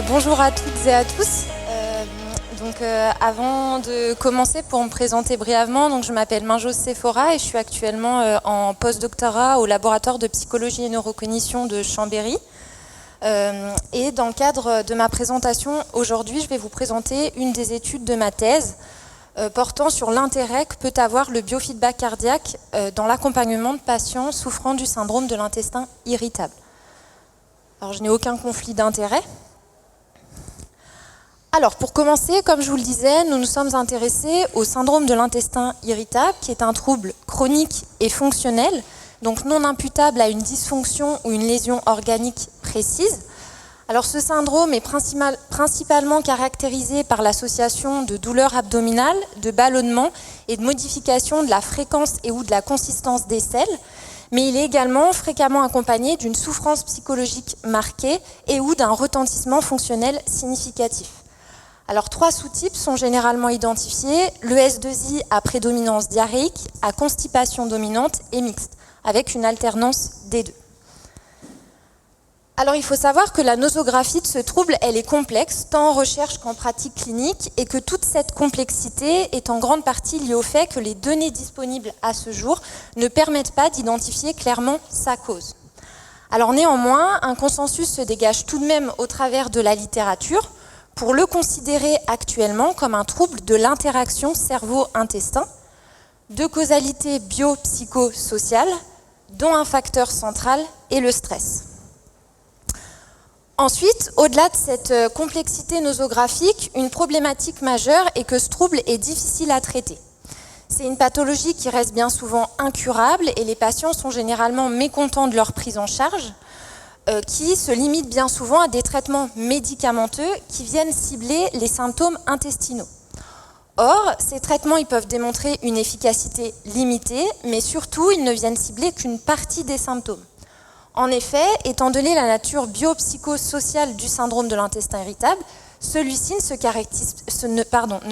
Bonjour à toutes et à tous. Avant de commencer, pour me présenter brièvement, donc, je m'appelle Minjos Sephora et je suis actuellement en post-doctorat au laboratoire de psychologie et neurocognition de Chambéry. Et dans le cadre de ma présentation aujourd'hui, je vais vous présenter une des études de ma thèse portant sur l'intérêt que peut avoir le biofeedback cardiaque dans l'accompagnement de patients souffrant du syndrome de l'intestin irritable. Alors, je n'ai aucun conflit d'intérêt. Alors, pour commencer, comme je vous le disais, nous nous sommes intéressés au syndrome de l'intestin irritable, qui est un trouble chronique et fonctionnel, donc non imputable à une dysfonction ou une lésion organique précise. Alors, ce syndrome est principalement caractérisé par l'association de douleurs abdominales, de ballonnements et de modification de la fréquence et ou de la consistance des selles, mais il est également fréquemment accompagné d'une souffrance psychologique marquée et ou d'un retentissement fonctionnel significatif. Alors, 3 sous-types sont généralement identifiés, le S2I à prédominance diarrhéique, à constipation dominante et mixte, avec une alternance des deux. Alors, il faut savoir que la nosographie de ce trouble, elle est complexe, tant en recherche qu'en pratique clinique, et que toute cette complexité est en grande partie liée au fait que les données disponibles à ce jour ne permettent pas d'identifier clairement sa cause. Alors néanmoins, un consensus se dégage tout de même au travers de la littérature, pour le considérer actuellement comme un trouble de l'interaction cerveau-intestin, de causalité biopsychosociale, dont un facteur central est le stress. Ensuite, au-delà de cette complexité nosographique, une problématique majeure est que ce trouble est difficile à traiter. C'est une pathologie qui reste bien souvent incurable et les patients sont généralement mécontents de leur prise en charge, qui se limite bien souvent à des traitements médicamenteux qui viennent cibler les symptômes intestinaux. Or, ces traitements ils peuvent démontrer une efficacité limitée, mais surtout, ils ne viennent cibler qu'une partie des symptômes. En effet, étant donné la nature biopsychosociale du syndrome de l'intestin irritable, celui-ci ne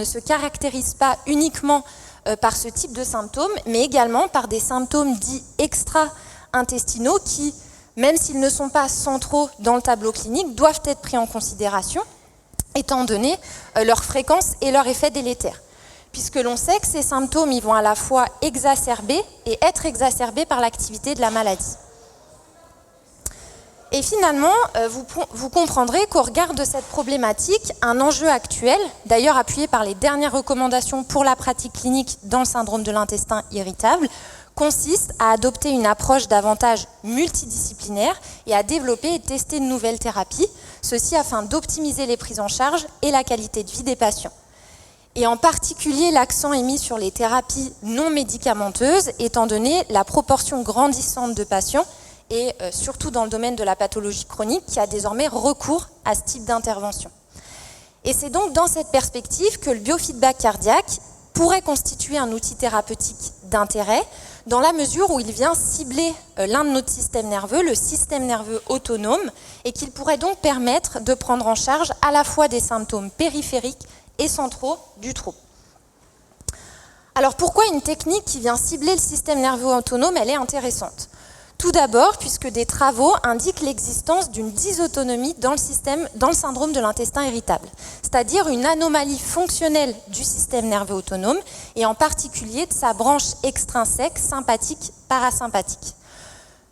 se caractérise pas uniquement par ce type de symptômes, mais également par des symptômes dits extra-intestinaux qui, même s'ils ne sont pas centraux dans le tableau clinique, doivent être pris en considération, étant donné leur fréquence et leur effet délétère. Puisque l'on sait que ces symptômes ils vont à la fois exacerber et être exacerbés par l'activité de la maladie. Et finalement, vous comprendrez qu'au regard de cette problématique, un enjeu actuel, d'ailleurs appuyé par les dernières recommandations pour la pratique clinique dans le syndrome de l'intestin irritable, consiste à adopter une approche davantage multidisciplinaire et à développer et tester de nouvelles thérapies, ceci afin d'optimiser les prises en charge et la qualité de vie des patients. Et en particulier, l'accent est mis sur les thérapies non médicamenteuses, étant donné la proportion grandissante de patients, et surtout dans le domaine de la pathologie chronique, qui a désormais recours à ce type d'intervention. Et c'est donc dans cette perspective que le biofeedback cardiaque pourrait constituer un outil thérapeutique d'intérêt, dans la mesure où il vient cibler l'un de notre système nerveux, le système nerveux autonome, et qu'il pourrait donc permettre de prendre en charge à la fois des symptômes périphériques et centraux du trouble. Alors pourquoi une technique qui vient cibler le système nerveux autonome, elle est intéressante ? Tout d'abord, puisque des travaux indiquent l'existence d'une dysautonomie dans le syndrome de l'intestin irritable, c'est-à-dire une anomalie fonctionnelle du système nerveux autonome et en particulier de sa branche extrinsèque sympathique-parasympathique.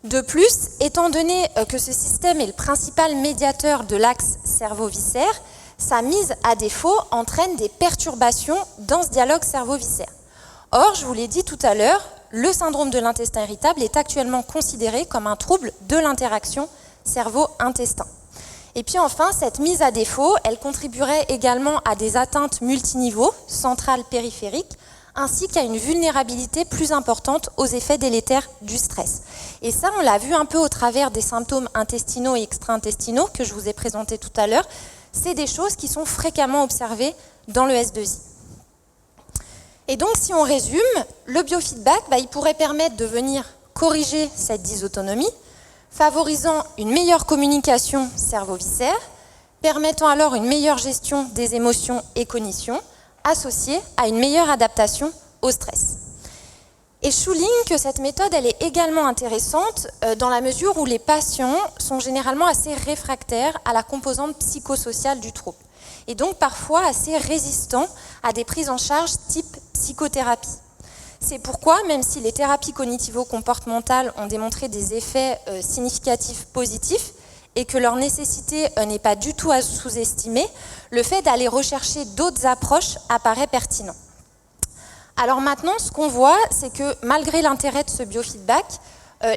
De plus, étant donné que ce système est le principal médiateur de l'axe cerveau-viscère, sa mise à défaut entraîne des perturbations dans ce dialogue cerveau-viscère. Or, je vous l'ai dit tout à l'heure, le syndrome de l'intestin irritable est actuellement considéré comme un trouble de l'interaction cerveau-intestin. Et puis enfin, cette mise à défaut, elle contribuerait également à des atteintes multiniveaux, centrales, périphériques, ainsi qu'à une vulnérabilité plus importante aux effets délétères du stress. Et ça, on l'a vu un peu au travers des symptômes intestinaux et extra-intestinaux que je vous ai présentés tout à l'heure. C'est des choses qui sont fréquemment observées dans le S2I. Et donc, si on résume, le biofeedback, il pourrait permettre de venir corriger cette dysautonomie, favorisant une meilleure communication cerveau-viscère, permettant alors une meilleure gestion des émotions et cognitions, associée à une meilleure adaptation au stress. Et je souligne que cette méthode, elle est également intéressante dans la mesure où les patients sont généralement assez réfractaires à la composante psychosociale du trouble, et donc parfois assez résistants à des prises en charge type psychothérapie. C'est pourquoi, même si les thérapies cognitivo-comportementales ont démontré des effets significatifs positifs et que leur nécessité n'est pas du tout à sous-estimer, le fait d'aller rechercher d'autres approches apparaît pertinent. Alors maintenant, ce qu'on voit, c'est que malgré l'intérêt de ce biofeedback,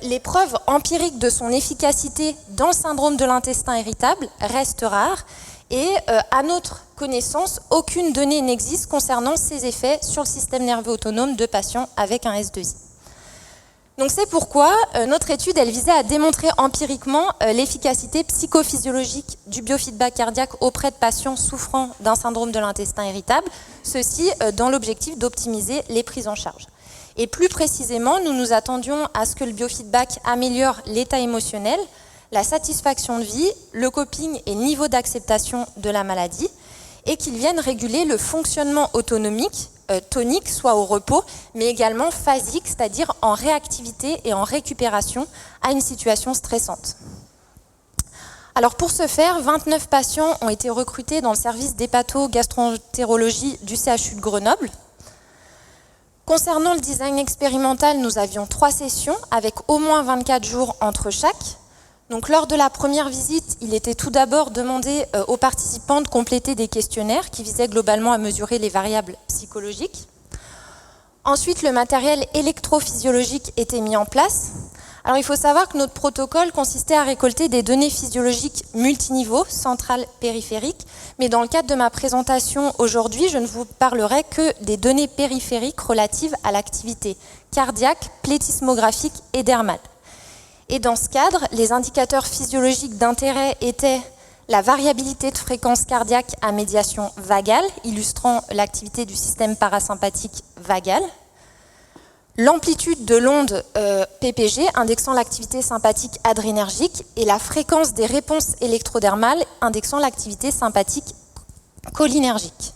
les preuves empiriques de son efficacité dans le syndrome de l'intestin irritable restent rares et à notre connaissance, aucune donnée n'existe concernant ces effets sur le système nerveux autonome de patients avec un S2I. Donc c'est pourquoi notre étude, elle visait à démontrer empiriquement l'efficacité psychophysiologique du biofeedback cardiaque auprès de patients souffrant d'un syndrome de l'intestin irritable, ceci dans l'objectif d'optimiser les prises en charge. Et plus précisément, nous nous attendions à ce que le biofeedback améliore l'état émotionnel, la satisfaction de vie, le coping et le niveau d'acceptation de la maladie, et qu'il vienne réguler le fonctionnement autonomique, tonique, soit au repos, mais également phasique, c'est-à-dire en réactivité et en récupération à une situation stressante. Alors pour ce faire, 29 patients ont été recrutés dans le service d'hépato-gastroentérologie du CHU de Grenoble. Concernant le design expérimental, nous avions 3 sessions avec au moins 24 jours entre chaque. Donc, lors de la première visite, il était tout d'abord demandé aux participants de compléter des questionnaires qui visaient globalement à mesurer les variables psychologiques. Ensuite, le matériel électrophysiologique était mis en place. Alors, il faut savoir que notre protocole consistait à récolter des données physiologiques multiniveaux, centrales, périphériques, mais dans le cadre de ma présentation aujourd'hui, je ne vous parlerai que des données périphériques relatives à l'activité cardiaque, plétismographique et dermale. Et dans ce cadre, les indicateurs physiologiques d'intérêt étaient la variabilité de fréquence cardiaque à médiation vagale, illustrant l'activité du système parasympathique vagal, l'amplitude de l'onde PPG, indexant l'activité sympathique adrénergique, et la fréquence des réponses électrodermales, indexant l'activité sympathique cholinergique.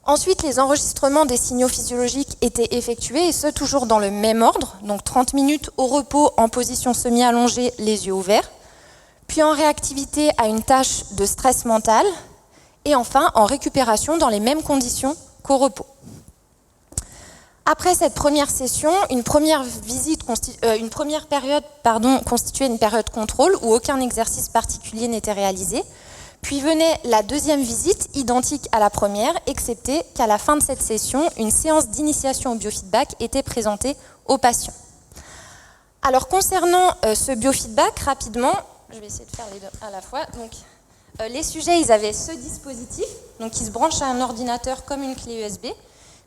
Ensuite, les enregistrements des signaux physiologiques étaient effectués, et ce, toujours dans le même ordre, donc 30 minutes au repos en position semi-allongée, les yeux ouverts, puis en réactivité à une tâche de stress mental, et enfin en récupération dans les mêmes conditions qu'au repos. Après cette première session, une première période constituait une période contrôle où aucun exercice particulier n'était réalisé. Puis venait la deuxième visite, identique à la première, excepté qu'à la fin de cette session, une séance d'initiation au biofeedback était présentée aux patients. Alors concernant ce biofeedback, rapidement, je vais essayer de faire les deux à la fois. Donc, les sujets, ils avaient ce dispositif, donc qui se branche à un ordinateur comme une clé USB,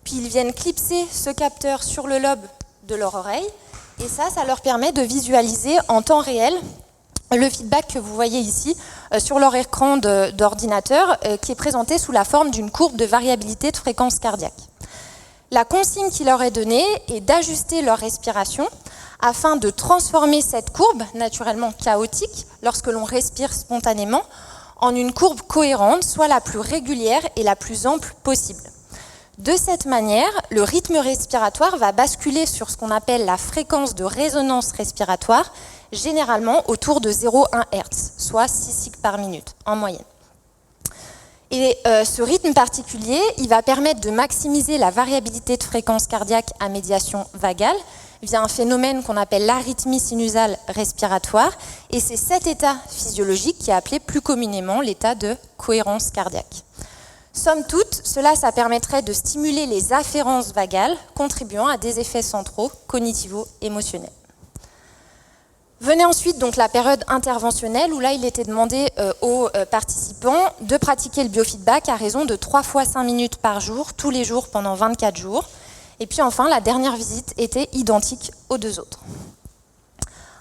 puis ils viennent clipser ce capteur sur le lobe de leur oreille, et ça leur permet de visualiser en temps réel le feedback que vous voyez ici sur leur écran d'ordinateur qui est présenté sous la forme d'une courbe de variabilité de fréquence cardiaque. La consigne qui leur est donnée est d'ajuster leur respiration afin de transformer cette courbe, naturellement chaotique, lorsque l'on respire spontanément, en une courbe cohérente, soit la plus régulière et la plus ample possible. De cette manière, le rythme respiratoire va basculer sur ce qu'on appelle la fréquence de résonance respiratoire, généralement autour de 0,1 Hz, soit 6 cycles par minute en moyenne. Et ce rythme particulier, il va permettre de maximiser la variabilité de fréquence cardiaque à médiation vagale via un phénomène qu'on appelle l'arythmie sinusale respiratoire, et c'est cet état physiologique qui est appelé plus communément l'état de cohérence cardiaque. Somme toute, ça permettrait de stimuler les afférences vagales, contribuant à des effets centraux cognitivo-émotionnels. Venait ensuite donc la période interventionnelle, où là il était demandé aux participants de pratiquer le biofeedback à raison de 3 fois 5 minutes par jour, tous les jours pendant 24 jours. Et puis enfin, la dernière visite était identique aux 2 autres.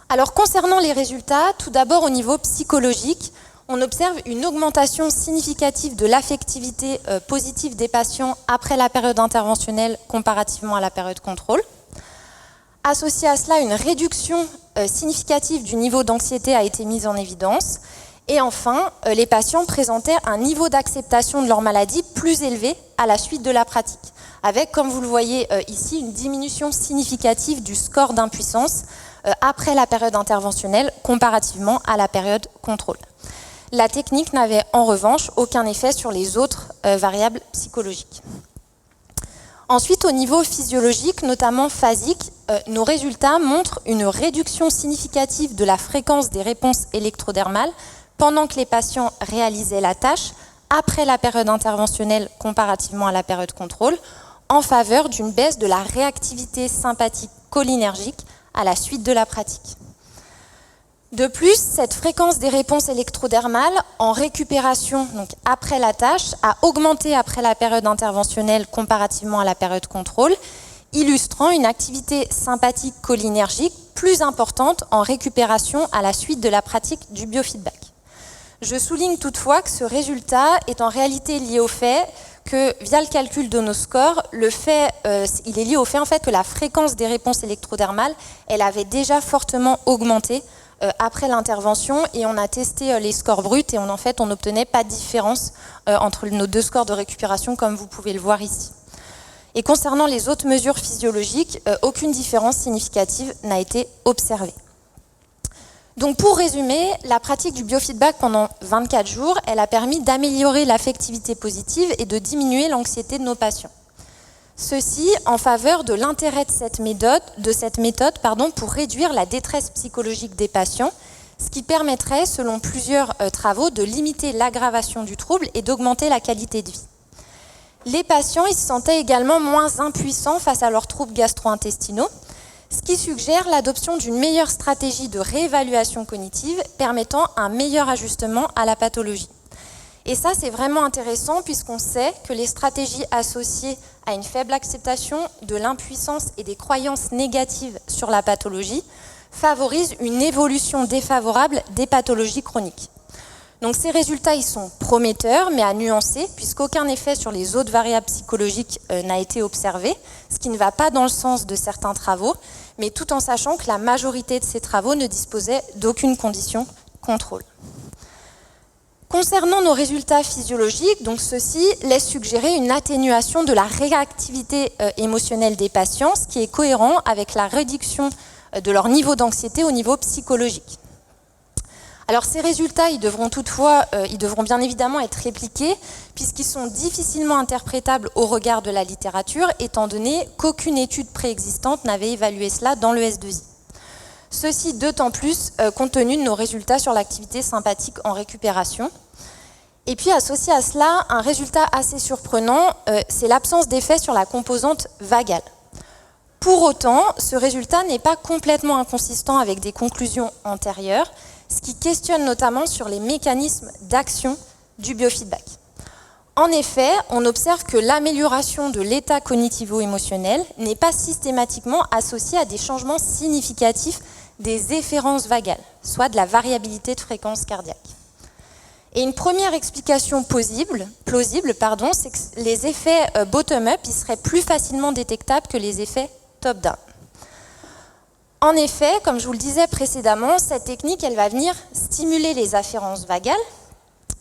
Alors concernant les résultats, tout d'abord au niveau psychologique, on observe une augmentation significative de l'affectivité positive des patients après la période interventionnelle comparativement à la période contrôle. Associé à cela, une réduction significative du niveau d'anxiété a été mise en évidence. Et enfin, les patients présentaient un niveau d'acceptation de leur maladie plus élevé à la suite de la pratique. avec, comme vous le voyez ici, une diminution significative du score d'impuissance après la période interventionnelle comparativement à la période contrôle. La technique n'avait en revanche aucun effet sur les autres variables psychologiques. Ensuite, au niveau physiologique, notamment phasique, nos résultats montrent une réduction significative de la fréquence des réponses électrodermales pendant que les patients réalisaient la tâche après la période interventionnelle comparativement à la période contrôle, en faveur d'une baisse de la réactivité sympathique cholinergique à la suite de la pratique. De plus, cette fréquence des réponses électrodermales en récupération, donc après la tâche, a augmenté après la période interventionnelle comparativement à la période contrôle, illustrant une activité sympathique cholinergique plus importante en récupération à la suite de la pratique du biofeedback. Je souligne toutefois que ce résultat est en réalité lié au fait que, via le calcul de nos scores, il est lié au fait en fait que la fréquence des réponses électrodermales, elle avait déjà fortement augmenté après l'intervention, et on a testé les scores bruts et on n'obtenait pas de différence entre nos deux scores de récupération, comme vous pouvez le voir ici. Et concernant les autres mesures physiologiques, aucune différence significative n'a été observée. Donc pour résumer, la pratique du biofeedback pendant 24 jours, elle a permis d'améliorer l'affectivité positive et de diminuer l'anxiété de nos patients. Ceci en faveur de l'intérêt de cette méthode pour réduire la détresse psychologique des patients, ce qui permettrait, selon plusieurs travaux, de limiter l'aggravation du trouble et d'augmenter la qualité de vie. Les patients ils se sentaient également moins impuissants face à leurs troubles gastro-intestinaux, ce qui suggère l'adoption d'une meilleure stratégie de réévaluation cognitive permettant un meilleur ajustement à la pathologie. Et ça, c'est vraiment intéressant puisqu'on sait que les stratégies associées à une faible acceptation de l'impuissance et des croyances négatives sur la pathologie favorisent une évolution défavorable des pathologies chroniques. Donc ces résultats, ils sont prometteurs, mais à nuancer, puisqu'aucun effet sur les autres variables psychologiques n'a été observé, ce qui ne va pas dans le sens de certains travaux, mais tout en sachant que la majorité de ces travaux ne disposaient d'aucune condition contrôle. Concernant nos résultats physiologiques, donc ceux-ci laissent suggérer une atténuation de la réactivité émotionnelle des patients, ce qui est cohérent avec la réduction de leur niveau d'anxiété au niveau psychologique. Alors ces résultats, ils devront bien évidemment être répliqués, puisqu'ils sont difficilement interprétables au regard de la littérature, étant donné qu'aucune étude préexistante n'avait évalué cela dans le S2I. Ceci d'autant plus compte tenu de nos résultats sur l'activité sympathique en récupération. Et puis associé à cela, un résultat assez surprenant, c'est l'absence d'effet sur la composante vagale. Pour autant, ce résultat n'est pas complètement inconsistant avec des conclusions antérieures, ce qui questionne notamment sur les mécanismes d'action du biofeedback. En effet, on observe que l'amélioration de l'état cognitivo-émotionnel n'est pas systématiquement associée à des changements significatifs des efférences vagales, soit de la variabilité de fréquence cardiaque. Et une première explication plausible, c'est que les effets bottom-up ils seraient plus facilement détectables que les effets top-down. En effet, comme je vous le disais précédemment, cette technique elle va venir stimuler les afférences vagales,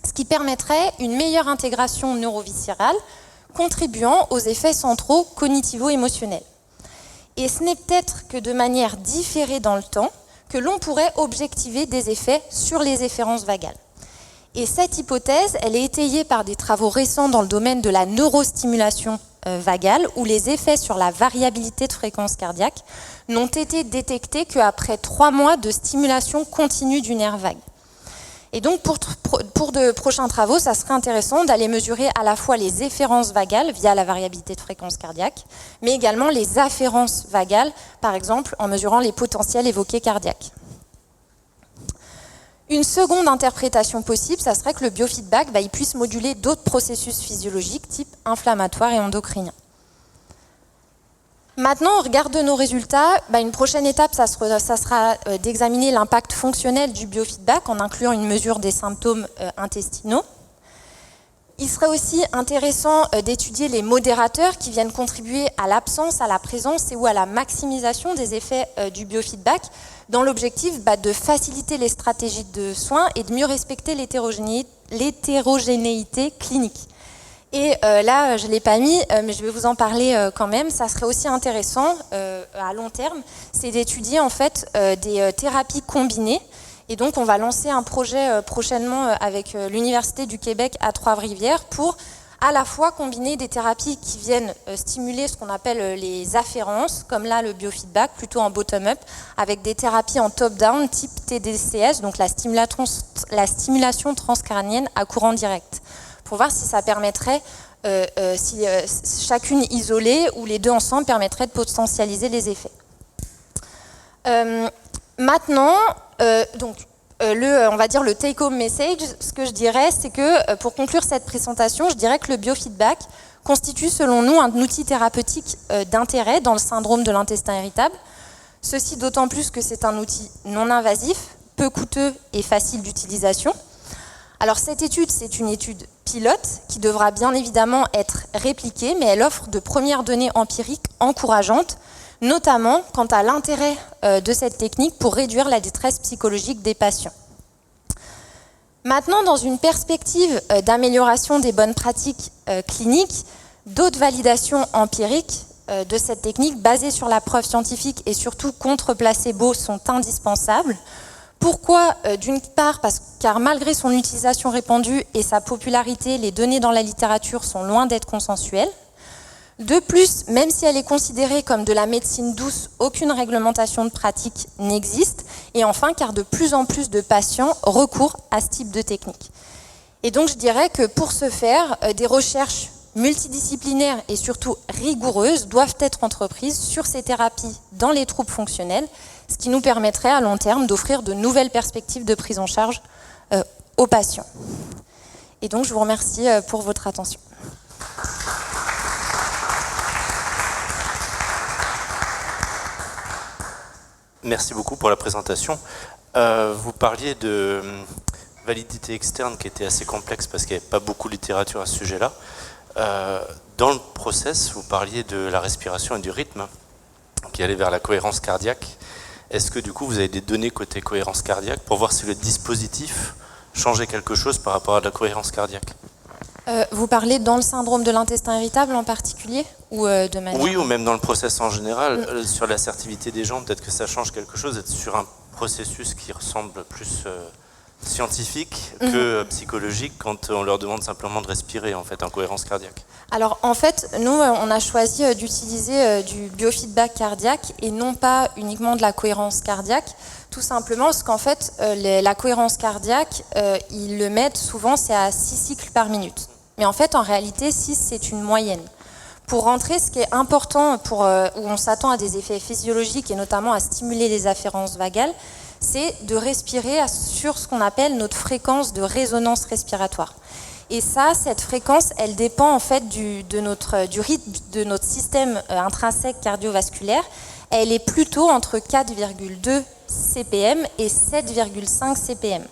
ce qui permettrait une meilleure intégration neuroviscérale, contribuant aux effets centraux cognitivo-émotionnels. Et ce n'est peut-être que de manière différée dans le temps que l'on pourrait objectiver des effets sur les efférences vagales. Et cette hypothèse, elle est étayée par des travaux récents dans le domaine de la neurostimulation vagale, où les effets sur la variabilité de fréquence cardiaque n'ont été détectés qu'après 3 mois de stimulation continue du nerf vague. Et donc pour de prochains travaux, ça serait intéressant d'aller mesurer à la fois les efférences vagales via la variabilité de fréquence cardiaque, mais également les afférences vagales, par exemple en mesurant les potentiels évoqués cardiaques. Une seconde interprétation possible, ça serait que le biofeedback il puisse moduler d'autres processus physiologiques type inflammatoire et endocrinien. Maintenant, au regard de nos résultats, une prochaine étape, ça sera d'examiner l'impact fonctionnel du biofeedback en incluant une mesure des symptômes intestinaux. Il serait aussi intéressant d'étudier les modérateurs qui viennent contribuer à l'absence, à la présence et ou à la maximisation des effets du biofeedback dans l'objectif de faciliter les stratégies de soins et de mieux respecter l'hétérogénéité clinique. Et là, je ne l'ai pas mis, mais je vais vous en parler quand même. Ça serait aussi intéressant, à long terme, c'est d'étudier en fait des thérapies combinées. Et donc, on va lancer un projet prochainement avec l'Université du Québec à Trois-Rivières pour à la fois combiner des thérapies qui viennent stimuler ce qu'on appelle les afférences, comme là le biofeedback, plutôt en bottom-up, avec des thérapies en top-down, type TDCS, donc la stimulation transcrânienne à courant direct, pour voir si ça permettrait, si chacune isolée ou les deux ensemble permettraient de potentialiser les effets. Maintenant, on va dire le take-home message, ce que je dirais, c'est que pour conclure cette présentation, je dirais que le biofeedback constitue selon nous un outil thérapeutique d'intérêt dans le syndrome de l'intestin irritable. Ceci d'autant plus que c'est un outil non invasif, peu coûteux et facile d'utilisation. Alors cette étude, c'est une étude pilote qui devra bien évidemment être répliquée, mais elle offre de premières données empiriques encourageantes, notamment quant à l'intérêt de cette technique pour réduire la détresse psychologique des patients. Maintenant, dans une perspective d'amélioration des bonnes pratiques cliniques, d'autres validations empiriques de cette technique basées sur la preuve scientifique et surtout contre placebo sont indispensables. Pourquoi? D'une part, car malgré son utilisation répandue et sa popularité, les données dans la littérature sont loin d'être consensuelles. De plus, même si elle est considérée comme de la médecine douce, aucune réglementation de pratique n'existe. Et enfin, car de plus en plus de patients recourent à ce type de technique. Et donc, je dirais que pour ce faire, des recherches multidisciplinaires et surtout rigoureuses doivent être entreprises sur ces thérapies dans les troubles fonctionnels, ce qui nous permettrait à long terme d'offrir de nouvelles perspectives de prise en charge aux patients. Et donc, je vous remercie pour votre attention. Merci beaucoup pour la présentation. Vous parliez de validité externe qui était assez complexe parce qu'il n'y avait pas beaucoup de littérature à ce sujet-là. Dans le process, vous parliez de la respiration et du rythme qui allait vers la cohérence cardiaque. Est-ce que du coup vous avez des données côté cohérence cardiaque pour voir si le dispositif changeait quelque chose par rapport à la cohérence cardiaque? Vous parlez dans le syndrome de l'intestin irritable en particulier ou de manière... Oui, ou même dans le process en général, sur l'assertivité des gens, peut-être que ça change quelque chose, être sur un processus qui ressemble plus scientifique que psychologique quand on leur demande simplement de respirer en fait en cohérence cardiaque. Alors en fait, nous on a choisi d'utiliser du biofeedback cardiaque et non pas uniquement de la cohérence cardiaque, tout simplement parce qu'en fait la cohérence cardiaque, ils le mettent souvent, c'est à 6 cycles par minute. Mais en fait, en réalité, 6, c'est une moyenne. Pour rentrer, ce qui est important, où on s'attend à des effets physiologiques et notamment à stimuler les afférences vagales, c'est de respirer sur ce qu'on appelle notre fréquence de résonance respiratoire. Et ça, cette fréquence, elle dépend en fait du rythme de notre système intrinsèque cardiovasculaire. Elle est plutôt entre 4,2 CPM et 7,5 CPM.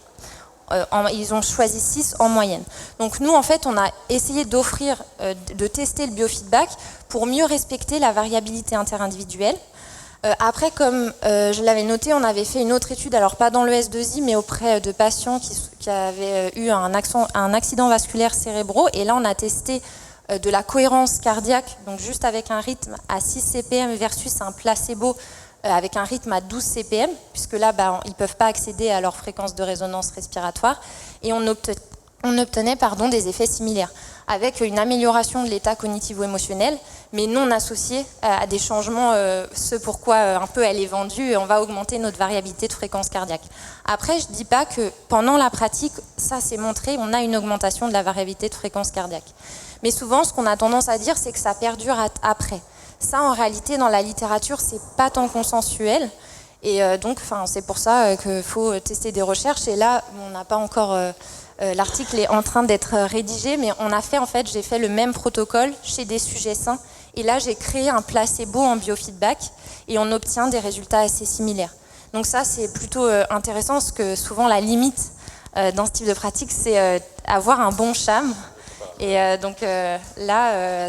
Ils ont choisi 6 en moyenne. Donc nous, en fait, on a essayé d'offrir, de tester le biofeedback pour mieux respecter la variabilité interindividuelle. Après, comme je l'avais noté, on avait fait une autre étude, alors pas dans le S2I, mais auprès de patients qui avaient eu un accident vasculaire cérébraux. Et là, on a testé de la cohérence cardiaque, donc juste avec un rythme à 6 CPM versus un placebo avec un rythme à 12 CPM, puisque là, ils ne peuvent pas accéder à leur fréquence de résonance respiratoire, et on obtenait des effets similaires, avec une amélioration de l'état cognitivo-émotionnel, mais non associée à des changements, ce pourquoi un peu elle est vendue, et on va augmenter notre variabilité de fréquence cardiaque. Après, je ne dis pas que pendant la pratique, ça c'est montré, on a une augmentation de la variabilité de fréquence cardiaque. Mais souvent, ce qu'on a tendance à dire, c'est que ça perdure après. Ça, en réalité, dans la littérature, c'est pas tant consensuel. Et donc, c'est pour ça qu'il faut tester des recherches. Et là, on n'a pas encore... l'article est en train d'être rédigé, mais on a fait, en fait, j'ai fait le même protocole chez des sujets sains. Et là, j'ai créé un placebo en biofeedback et on obtient des résultats assez similaires. Donc ça, c'est plutôt intéressant parce que souvent, la limite dans ce type de pratique, c'est avoir un bon sham. Et donc là,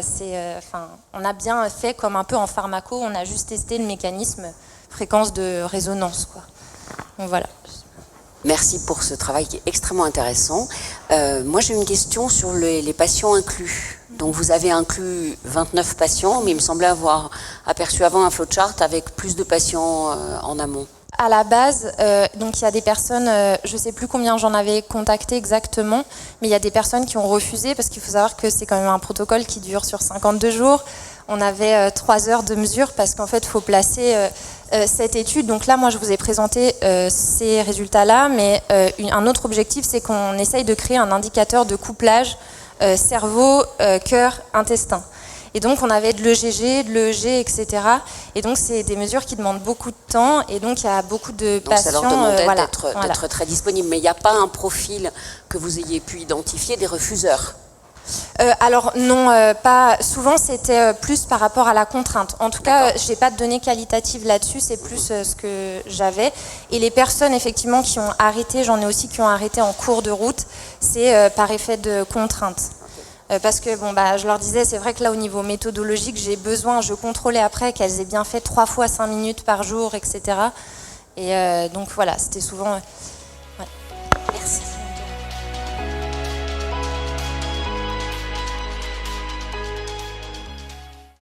on a bien fait comme un peu en pharmaco, on a juste testé le mécanisme fréquence de résonance, quoi. Donc voilà. Merci pour ce travail qui est extrêmement intéressant. Moi, j'ai une question sur les patients inclus. Donc vous avez inclus 29 patients, mais il me semblait avoir aperçu avant un flowchart avec plus de patients en amont. À la base, donc il y a des personnes, je ne sais plus combien j'en avais contacté exactement, mais il y a des personnes qui ont refusé parce qu'il faut savoir que c'est quand même un protocole qui dure sur 52 jours. On avait 3 heures de mesure parce qu'en fait, il faut placer cette étude. Donc là, moi, je vous ai présenté ces résultats-là, mais un autre objectif, c'est qu'on essaye de créer un indicateur de couplage cerveau, cœur, intestin. Et donc, on avait de l'EGG, de l'EEG, etc. Et donc, c'est des mesures qui demandent beaucoup de temps. Et donc, il y a beaucoup de patients... Donc, ça leur demandait d'être très disponible. Mais il n'y a pas un profil que vous ayez pu identifier des refuseurs? Alors non, pas souvent. C'était plus par rapport à la contrainte. En tout cas, j'ai pas de données qualitatives là-dessus. C'est plus ce que j'avais. Et les personnes effectivement qui ont arrêté, j'en ai aussi qui ont arrêté en cours de route. C'est par effet de contrainte. Parce que bon, je leur disais, c'est vrai que là au niveau méthodologique, j'ai besoin, je contrôlais après qu'elles aient bien fait 3 fois 5 minutes par jour, etc. Et donc voilà, c'était souvent...